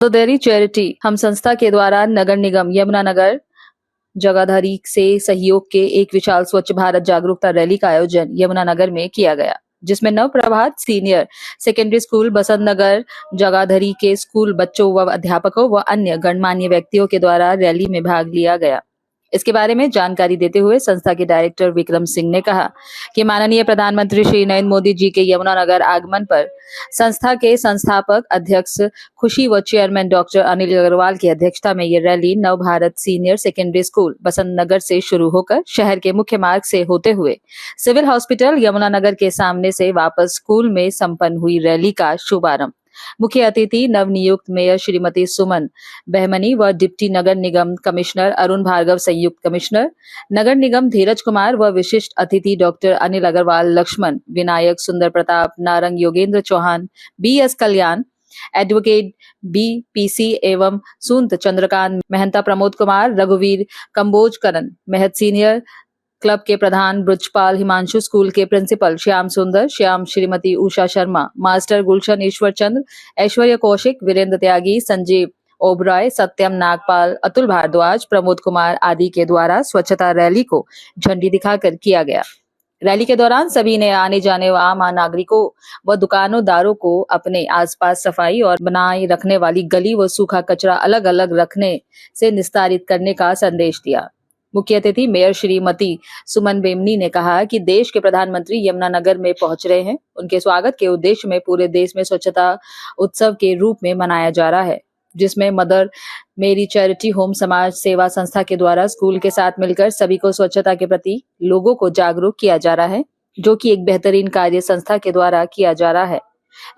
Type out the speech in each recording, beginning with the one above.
सदोदरी charity हम संस्था के द्वारा नगर निगम यमुनानगर जगाधरी से सहयोग के एक विशाल स्वच्छ भारत जागरूकता रैली का आयोजन यमुनानगर में किया गया, जिसमें नव प्रभात सीनियर सेकेंडरी स्कूल बसंत नगर जगाधरी के स्कूल बच्चों व अध्यापकों व अन्य गणमान्य व्यक्तियों के द्वारा रैली में भाग लिया गया। इसके बारे में जानकारी देते हुए संस्था के डायरेक्टर विक्रम सिंह ने कहा कि माननीय प्रधानमंत्री श्री नरेंद्र मोदी जी के यमुनानगर आगमन पर संस्था के संस्थापक अध्यक्ष खुशी व चेयरमैन डॉक्टर अनिल अग्रवाल की अध्यक्षता में ये रैली नव भारत सीनियर सेकेंडरी स्कूल बसंत नगर से शुरू होकर शहर के मुख्य मार्ग से होते हुए सिविल हॉस्पिटल यमुनानगर के सामने से वापस स्कूल में संपन्न हुई। रैली का शुभारंभ मुख्य अतिथि नवनियुक्त मेयर श्रीमती सुमन बहमनी व डिप्टी नगर निगम कमिश्नर अरुण भार्गव, संयुक्त कमिश्नर नगर निगम धीरज कुमार व विशिष्ट अतिथि डॉक्टर अनिल अग्रवाल, लक्ष्मण विनायक, सुंदर प्रताप नारंग, योगेंद्र चौहान, BS कल्याण, एडवोकेट BPC एवं सुंत चंद्रकांत महंता, प्रमोद कुमार, रघुवीर कंबोजकरण, महत सीनियर क्लब के प्रधान ब्रजपाल, हिमांशु स्कूल के प्रिंसिपल श्याम सुंदर, श्याम, श्रीमती उषा शर्मा, मास्टर गुलशन ईश्वर चंद्र, ऐश्वर्य कौशिक, वीरेंद्र त्यागी, संजीव ओबराय, सत्यम नागपाल, अतुल भारद्वाज, प्रमोद कुमार आदि के द्वारा स्वच्छता रैली को झंडी दिखाकर किया गया। रैली के दौरान सभी ने आने जाने वाले आम नागरिकों व दुकानदारों को अपने आसपास सफाई और बनाए रखने वाली गली व सूखा कचरा अलग अलग रखने से निस्तारित करने का संदेश दिया। मुख्य अतिथि मेयर श्रीमती सुमन बेमनी ने कहा कि देश के प्रधानमंत्री यमुनानगर में पहुंच रहे हैं। उनके स्वागत के उद्देश्य में पूरे देश में स्वच्छता उत्सव के रूप में मनाया जा रहा है, जिसमें मदर मेरी चैरिटी होम समाज सेवा संस्था के द्वारा स्कूल के साथ मिलकर सभी को स्वच्छता के प्रति लोगों को जागरूक किया जा रहा है, जो कि एक बेहतरीन कार्य संस्था के द्वारा किया जा रहा है।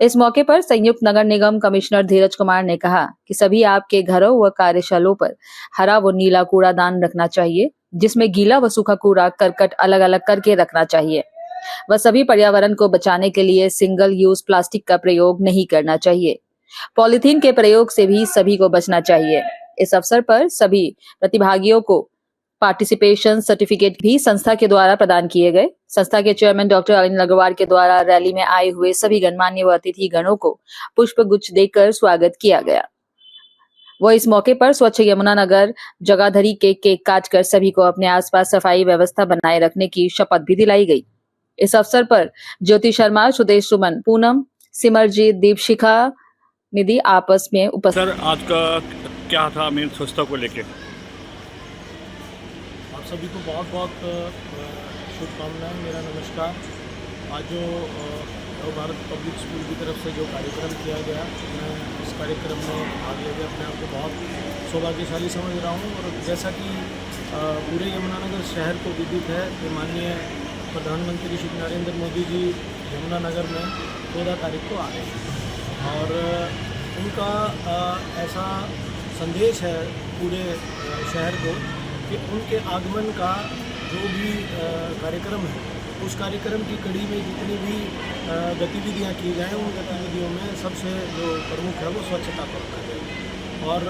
इस मौके पर संयुक्त नगर निगम कमिश्नर धीरज कुमार ने कहा कि सभी आपके घरों व कार्यशालों पर हरा व नीला कूड़ादान रखना चाहिए, जिसमें गीला व सूखा कूड़ा करकट अलग अलग करके रखना चाहिए। वह सभी पर्यावरण को बचाने के लिए सिंगल यूज प्लास्टिक का प्रयोग नहीं करना चाहिए। पॉलीथीन के प्रयोग से भी सभी को बचना चाहिए। इस अवसर पर सभी प्रतिभागियों को पार्टिसिपेशन सर्टिफिकेट भी संस्था के द्वारा प्रदान किए गए। संस्था के चेयरमैन डॉक्टर अनिल अग्रवाल के द्वारा रैली में आए हुए सभी गणमान्य व अतिथि गणों को पुष्प गुच्छ देकर स्वागत किया गया। वह इस मौके पर स्वच्छ यमुनानगर जगाधरी के केक काटकर सभी को अपने आसपास सफाई व्यवस्था बनाए रखने की शपथ भी दिलाई गई। इस अवसर पर ज्योति शर्मा, सुदेश सुमन, पूनम, सिमरजीत, दीपशिखा, निधि आपस में उपस्थित। सर, आज का क्या था मेन स्वच्छता को लेके? आप सभी को बहुत बहुत शुभकामनाएं, मेरा नमस्कार। आज जो नव भारत पब्लिक स्कूल की तरफ से जो कार्यक्रम किया गया, मैं इस कार्यक्रम में भाग लेकर अपने आप को बहुत सौभाग्यशाली समझ रहा हूँ। और जैसा कि पूरे यमुनानगर शहर को विदित है कि माननीय प्रधानमंत्री श्री नरेंद्र मोदी जी यमुनानगर में 14 तारीख को आ रहे हैं और उनका ऐसा संदेश है पूरे शहर को कि उनके आगमन का जो भी कार्यक्रम है, उस कार्यक्रम की कड़ी में जितनी भी गतिविधियां की जाएं, उन गतिविधियों में सबसे जो प्रमुख है वो स्वच्छता को रखा जाए। और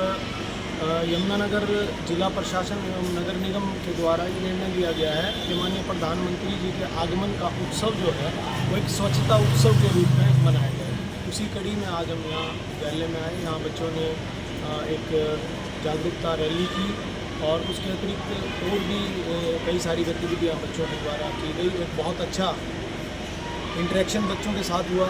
यमुनानगर जिला प्रशासन एवं नगर निगम के द्वारा ये निर्णय लिया गया है कि माननीय प्रधानमंत्री जी के आगमन का उत्सव जो है वो एक स्वच्छता उत्सव के रूप में मनाया जाए। उसी कड़ी में आज हम यहाँ विद्यालय में आए। यहाँ बच्चों ने एक जागरूकता रैली की और उसके अतिरिक्त और भी कई सारी गतिविधियाँ बच्चों के द्वारा की गई। एक बहुत अच्छा इंटरेक्शन बच्चों के साथ हुआ।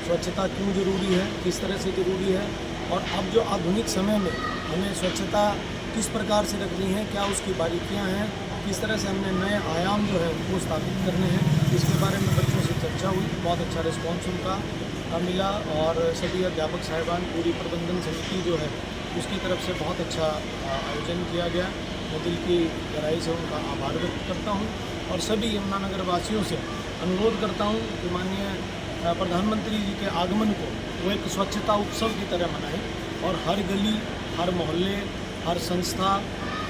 स्वच्छता क्यों ज़रूरी है, किस तरह से ज़रूरी है और अब जो आधुनिक समय में हमें स्वच्छता किस प्रकार से रखनी है, क्या उसकी बारीकियाँ हैं, किस तरह से हमने नए आयाम जो है उनको स्थापित करने हैं, इसके बारे में बच्चों से चर्चा हुई। बहुत अच्छा रिस्पॉन्स उनका मिला और सभी अध्यापक साहिबान, पूरी प्रबंधन समिति जो है उसकी तरफ से बहुत अच्छा आयोजन किया गया। मैं दिल की गहराई से उनका आभार व्यक्त करता हूं और सभी यमुनानगर वासियों से अनुरोध करता हूं कि माननीय प्रधानमंत्री जी के आगमन को वो एक स्वच्छता उत्सव की तरह मनाएं और हर गली, हर मोहल्ले, हर संस्था,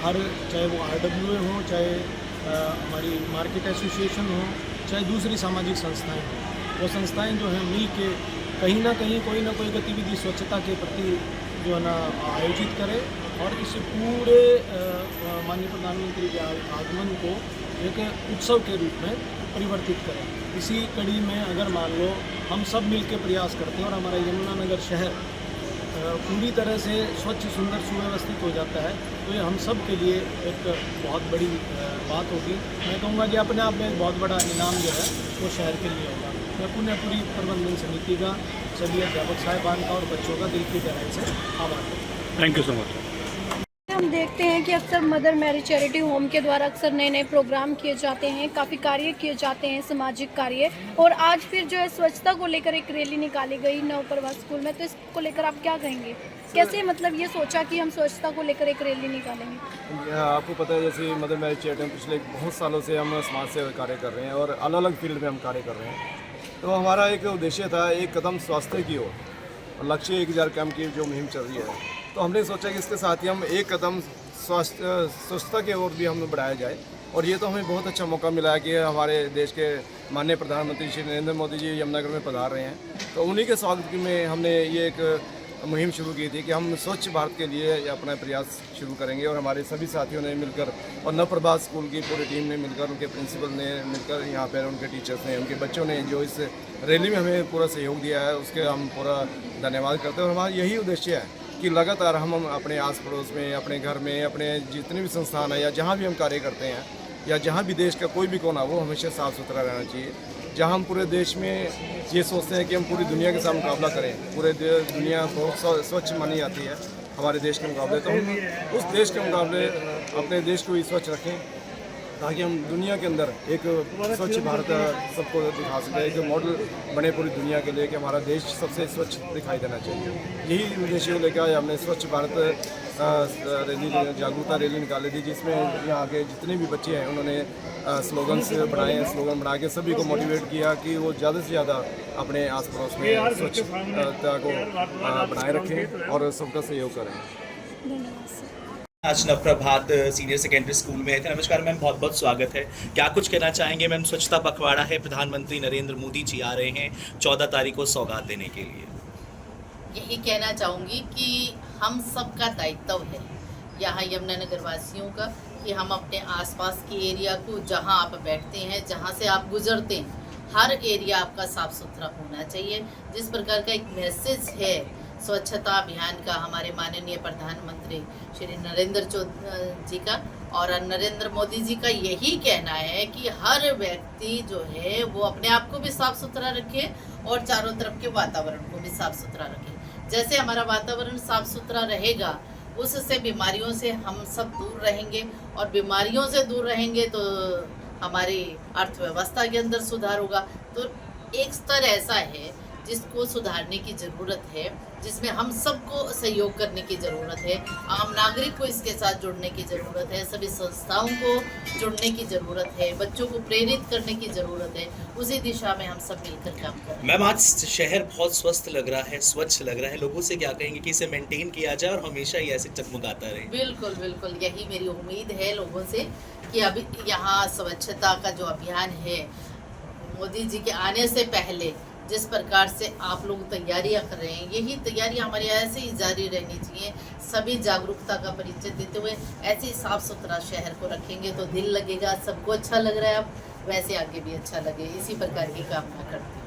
हर चाहे वो RWA हो, चाहे हमारी मार्केट एसोसिएशन हो, चाहे दूसरी सामाजिक संस्थाएँ हों, वो संस्थाएँ जो हैं मिल के कहीं ना कहीं कोई ना कोई गतिविधि स्वच्छता के प्रति जो है ना आयोजित करें और इस पूरे माननीय प्रधानमंत्री के आगमन को एक उत्सव के रूप में परिवर्तित करें। इसी कड़ी में अगर मान लो हम सब मिल के प्रयास करते हैं और हमारा यमुनानगर शहर पूरी तरह से स्वच्छ, सुंदर, सुव्यवस्थित हो जाता है तो ये हम सब के लिए एक बहुत बड़ी बात होगी। मैं कहूँगा कि अपने आप में एक बहुत बड़ा इनाम जो है वो शहर के लिए होगा। मैं पूरी प्रबंधन समिति का, सभी अध्यापक साहिबान का और बच्चों का दिल की गहराई से आभार करता हूँ। Thank you so much. हम देखते हैं कि अक्सर मदर मैरी चैरिटी होम के द्वारा अक्सर नए नए प्रोग्राम किए जाते हैं, काफ़ी कार्य किए जाते हैं, सामाजिक कार्य। और आज फिर जो है स्वच्छता को लेकर एक रैली निकाली गई नवप्रभा स्कूल में, तो इसको लेकर आप क्या कहेंगे? कैसे मतलब ये सोचा कि हम स्वच्छता को लेकर एक रैली निकालेंगे? आपको पता है जैसे मदर मैरी चैरिटी हम पिछले बहुत सालों से हम समाज सेवा कार्य कर रहे हैं और अलग अलग फील्ड में हम कार्य कर रहे हैं। तो हमारा एक उद्देश्य था एक कदम स्वास्थ्य की ओर, और लक्ष्य 1000 कैंप की जो मुहिम चल रही है, तो हमने सोचा कि इसके साथ ही हम एक कदम स्वच्छता की ओर भी हमें बढ़ाया जाए। और ये तो हमें बहुत अच्छा मौका मिला है कि हमारे देश के माननीय प्रधानमंत्री श्री नरेंद्र मोदी जी यमुनानगर में पधार रहे हैं, तो उन्हीं के स्वागत में हमने ये एक मुहिम शुरू की थी कि हम स्वच्छ भारत के लिए अपना प्रयास शुरू करेंगे। और हमारे सभी साथियों ने मिलकर और नवप्रभा स्कूल की पूरी टीम ने मिलकर, उनके प्रिंसिपल ने मिलकर, यहाँ पर उनके टीचर्स ने, उनके बच्चों ने जो इस रैली में हमें पूरा सहयोग दिया है, उसके हम पूरा धन्यवाद करते हैं। और हमारा यही उद्देश्य है कि लगातार हम अपने आस पड़ोस में, अपने घर में, अपने जितने भी संस्थान है या जहाँ भी हम कार्य करते हैं या जहाँ भी देश का कोई भी कोना, वो हमेशा साफ़ सुथरा रहना चाहिए। जहाँ हम पूरे देश में ये सोचते हैं कि हम पूरी दुनिया के साथ मुकाबला करें, पूरे दुनिया बहुत स्वच्छ मानी जाती है हमारे देश के मुकाबले, तो हम उस देश के मुकाबले अपने देश को ही स्वच्छ रखें ताकि हम दुनिया के अंदर एक स्वच्छ भारत सबको दिखा सकें, एक मॉडल बने पूरी दुनिया के लिए कि हमारा देश सबसे स्वच्छ दिखाई देना चाहिए। यही उद्देश्य को लेकर हमने स्वच्छ भारत रैली, जागरूकता रैली निकाली थी, जिसमें यहाँ के जितने भी बच्चे हैं उन्होंने स्लोगन्स बनाए हैं, स्लोगन बना के सभी को मोटिवेट किया कि वो ज़्यादा से ज़्यादा अपने आस पड़ोस में स्वच्छता को बनाए रखें और सबका सहयोग करें। धन्यवाद सर। आज नवप्रभात सीनियर सेकेंडरी स्कूल में है। नमस्कार मैम, बहुत बहुत स्वागत है। क्या कुछ कहना चाहेंगे मैम? स्वच्छता पखवाड़ा है, प्रधानमंत्री नरेंद्र मोदी जी आ रहे हैं 14 तारीख को सौगात देने के लिए। यही कहना चाहूँगी कि हम सबका दायित्व है यहाँ यमुनानगर वासियों का कि हम अपने आसपास के एरिया को, जहाँ आप बैठते हैं, जहाँ से आप गुजरते हैं, हर एरिया आपका साफ सुथरा होना चाहिए। जिस प्रकार का एक मैसेज है स्वच्छता अभियान का हमारे माननीय प्रधानमंत्री श्री नरेंद्र जी का और नरेंद्र मोदी जी का, यही कहना है कि हर व्यक्ति जो है वो अपने आप को भी साफ सुथरा रखे और चारों तरफ के वातावरण को भी साफ सुथरा रखे। जैसे हमारा वातावरण साफ सुथरा रहेगा, उससे बीमारियों से हम सब दूर रहेंगे, और बीमारियों से दूर रहेंगे तो हमारी अर्थव्यवस्था के अंदर सुधार होगा। तो एक स्तर ऐसा है जिसको सुधारने की ज़रूरत है, जिसमें हम सबको सहयोग करने की ज़रूरत है, आम नागरिक को इसके साथ जुड़ने की ज़रूरत है, सभी संस्थाओं को जुड़ने की ज़रूरत है, बच्चों को प्रेरित करने की ज़रूरत है। उसी दिशा में हम सब मिलकर काम करें। मैम, आज शहर बहुत स्वस्थ लग रहा है, स्वच्छ लग रहा है, लोगों से क्या कहेंगे कि इसे मेंटेन किया जाए और हमेशा ही ऐसे चकमकाता रहे? बिल्कुल बिल्कुल, यही मेरी उम्मीद है लोगों से कि अभी यहाँ स्वच्छता का जो अभियान है, मोदी जी के आने से पहले जिस प्रकार से आप लोग तैयारियां कर रहे हैं, यही तैयारियां हमारी ऐसे ही जारी रहनी चाहिए। सभी जागरूकता का परिचय देते हुए ऐसे ही साफ सुथरा शहर को रखेंगे तो दिल लगेगा, सबको अच्छा लग रहा है, अब वैसे आगे भी अच्छा लगे, इसी प्रकार की कामना करती हूँ।